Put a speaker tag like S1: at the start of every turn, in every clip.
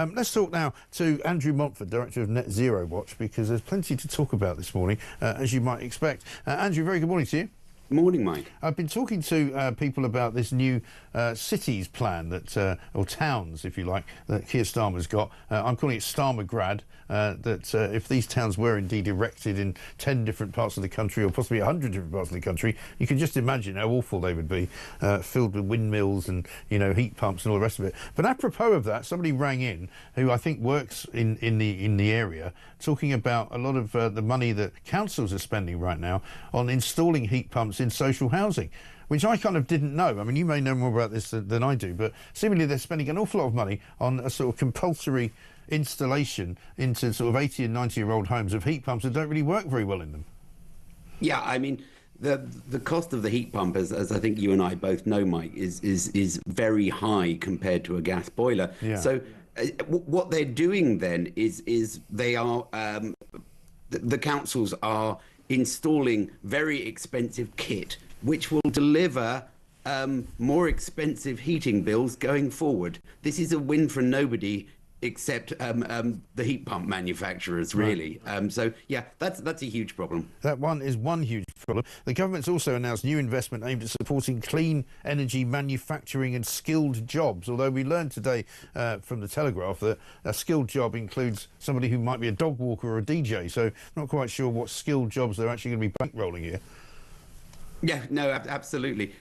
S1: Let's talk now to Andrew Montford, Director of Net Zero Watch, because there's plenty to talk about this morning, as you might expect. Andrew, very good morning to you.
S2: Morning, Mike.
S1: I've been talking to people about this new cities plan that, or towns, if you like, that Keir Starmer's got. I'm calling it Starmergrad. That if these towns were indeed erected in 10 different parts of the country, or possibly 100 different parts of the country, you can just imagine how awful they would be, filled with windmills and, you know, heat pumps and all the rest of it. But apropos of that, somebody rang in who I think works in the area, talking about a lot of the money that councils are spending right now on installing heat pumps in social housing, which I kind of didn't know. I mean, you may know more about this than I do, but seemingly they're spending an awful lot of money on a sort of compulsory installation into sort of 80 and 90-year-old homes of heat pumps that don't really work very well in them.
S2: Yeah, I mean, the cost of the heat pump, as I think you and I both know, Mike, is very high compared to a gas boiler.
S1: Yeah.
S2: So what they're doing then is they are the councils are installing very expensive kit, which will deliver more expensive heating bills going forward. This is a win for nobody except the heat pump manufacturers, really. Right. So, yeah, that's a huge problem.
S1: That one is one huge problem. The government's also announced new investment aimed at supporting clean energy manufacturing and skilled jobs, although we learned today from the Telegraph that a skilled job includes somebody who might be a dog walker or a DJ, so not quite sure what skilled jobs they're actually going to be bankrolling here.
S2: Yeah, no, absolutely.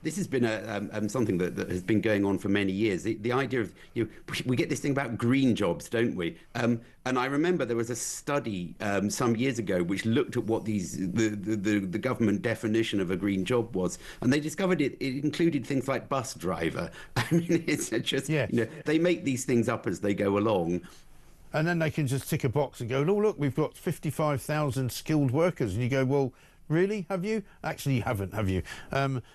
S2: This has been something that has been going on for many years. The idea of, you know, we get this thing about green jobs, don't we? And I remember there was a study some years ago which looked at what the government definition of a green job was, and they discovered it included things like bus driver. I mean, it's just, yes. You know, they make these things up as they go along.
S1: And then they can just tick a box and go, oh, look, we've got 55,000 skilled workers. And you go, well, really? Have you? Actually, you haven't, have you?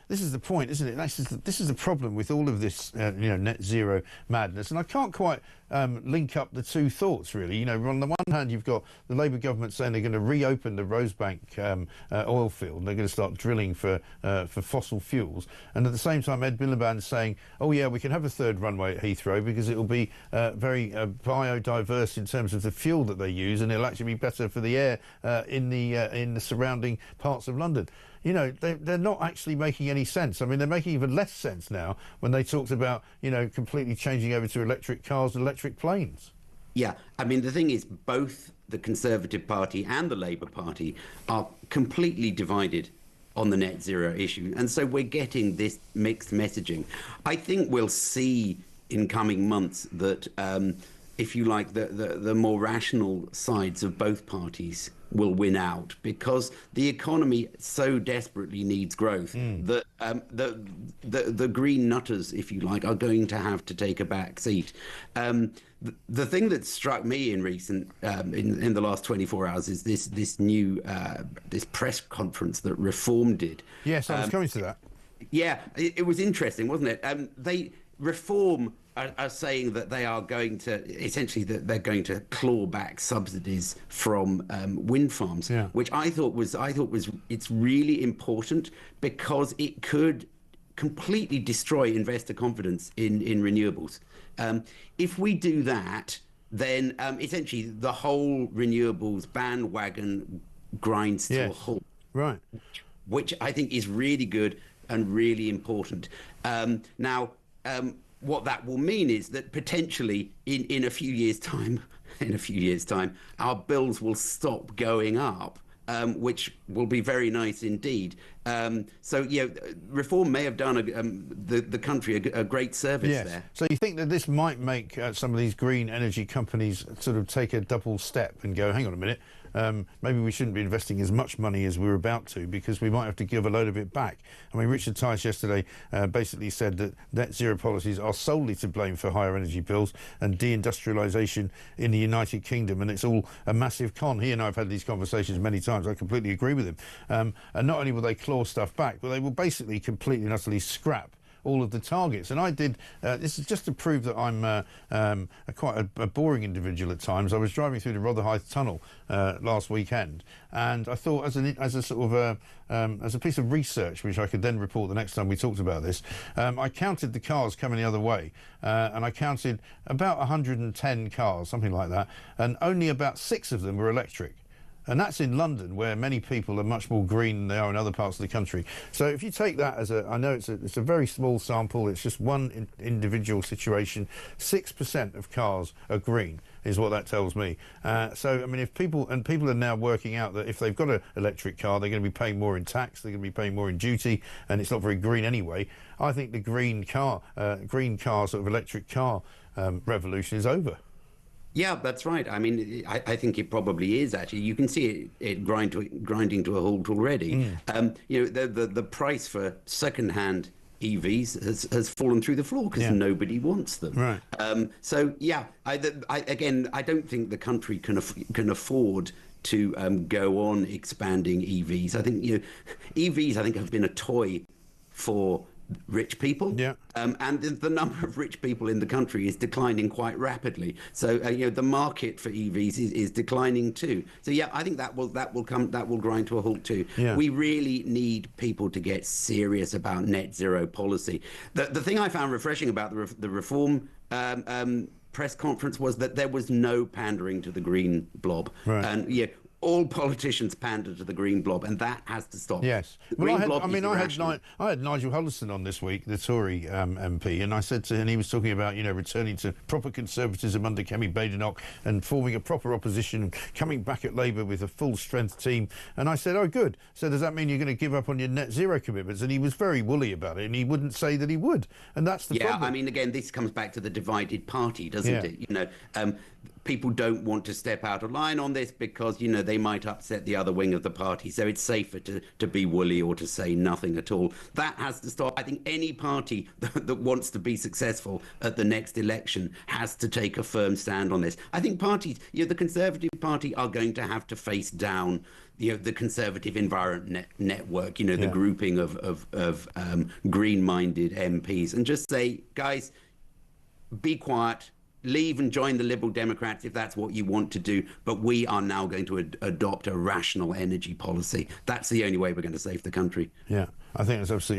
S1: This is the point, isn't it? This is the problem with all of this, you know, net zero madness. And I can't quite link up the two thoughts, really. You know, on the one hand, you've got the Labour government saying they're going to reopen the Rosebank oil field. They're going to start drilling for fossil fuels. And at the same time, Ed Miliband saying, oh, yeah, we can have a third runway at Heathrow because it will be very biodiverse in terms of the fuel that they use, and it'll actually be better for the air in the surrounding parts of London. You know, they're not actually making any sense. I mean, they're making even less sense now when they talked about, you know, completely changing over to electric cars and electric planes.
S2: Yeah, I mean, the thing is, both the Conservative Party and the Labour Party are completely divided on the net zero issue. And so we're getting this mixed messaging. I think we'll see in coming months that, if you like, the more rational sides of both parties will win out, because the economy so desperately needs growth that the green nutters, if you like, are going to have to take a back seat. The thing that struck me in recent in the last 24 hours is this new this press conference that Reform did.
S1: Yes, I was coming to that.
S2: Yeah, it was interesting, wasn't it? Reform are saying that they are going to essentially they're going to claw back subsidies from wind farms, yeah. Which I thought was it's really important, because it could completely destroy investor confidence in renewables. If we do that, then essentially the whole renewables bandwagon grinds to a halt.
S1: Right.
S2: Which I think is really good and really important. Now. What that will mean is that potentially in a few years' time, our bills will stop going up, which will be very nice indeed. So, you know, Reform may have done the country a great service there.
S1: So you think that this might make some of these green energy companies sort of take a double step and go, hang on a minute, maybe we shouldn't be investing as much money as we're about to, because we might have to give a load of it back. I mean, Richard Tice yesterday basically said that net zero policies are solely to blame for higher energy bills and deindustrialisation in the United Kingdom, and it's all a massive con. He and I have had these conversations many times. I completely agree with him. And not only will they claw stuff back, but they will basically completely and utterly scrap all of the targets. And I did, this is just to prove that I'm quite a boring individual at times. I was driving through the Rotherhithe Tunnel last weekend, and I thought as a sort of as a piece of research, which I could then report the next time we talked about this, I counted the cars coming the other way, and I counted about 110 cars, something like that, and only about 6 of them were electric. And that's in London, where many people are much more green than they are in other parts of the country. So if you take that as I know it's a very small sample, it's just one individual situation, 6% of cars are green, is what that tells me. So, I mean, if people are now working out that if they've got an electric car, they're going to be paying more in tax, they're going to be paying more in duty, and it's not very green anyway. I think the green car sort of electric car revolution is over.
S2: Yeah, that's right. I mean, I think it probably is, actually. You can see it grinding to a halt already. You know, the price for second-hand EVs has fallen through the floor because nobody wants them.
S1: Right.
S2: So, yeah, I don't think the country can afford to go on expanding EVs. I think, you know, EVs, I think, have been a toy for rich people, and the number of rich people in the country is declining quite rapidly. So you know, the market for EVs is declining too. So yeah, I think that will grind to a halt too. We really need people to get serious about net zero policy. The thing I found refreshing about the reform press conference was that there was no pandering to the green blob, and all politicians pander to the green blob, and that has to stop.
S1: Yes. Well, I had Nigel Huddleston on this week, the Tory MP, and I said to him, and he was talking about, you know, returning to proper conservatism under Kemi Badenoch and forming a proper opposition and coming back at Labour with a full-strength team. And I said, oh, good. So does that mean you're going to give up on your net zero commitments? And he was very woolly about it, and he wouldn't say that he would. And that's the problem.
S2: I mean, again, this comes back to the divided party, doesn't it? You know, people don't want to step out of line on this because, you know, they might upset the other wing of the party. So it's safer to be woolly or to say nothing at all. That has to stop. I think any party that wants to be successful at the next election has to take a firm stand on this. I think parties, you know, the Conservative Party are going to have to face down, you know, the Conservative Environment Network, you know, the grouping of green-minded MPs, and just say, guys, be quiet. Leave and join the Liberal Democrats if that's what you want to do. But we are now going to adopt a rational energy policy. That's the only way we're going to save the country.
S1: Yeah, I think that's absolutely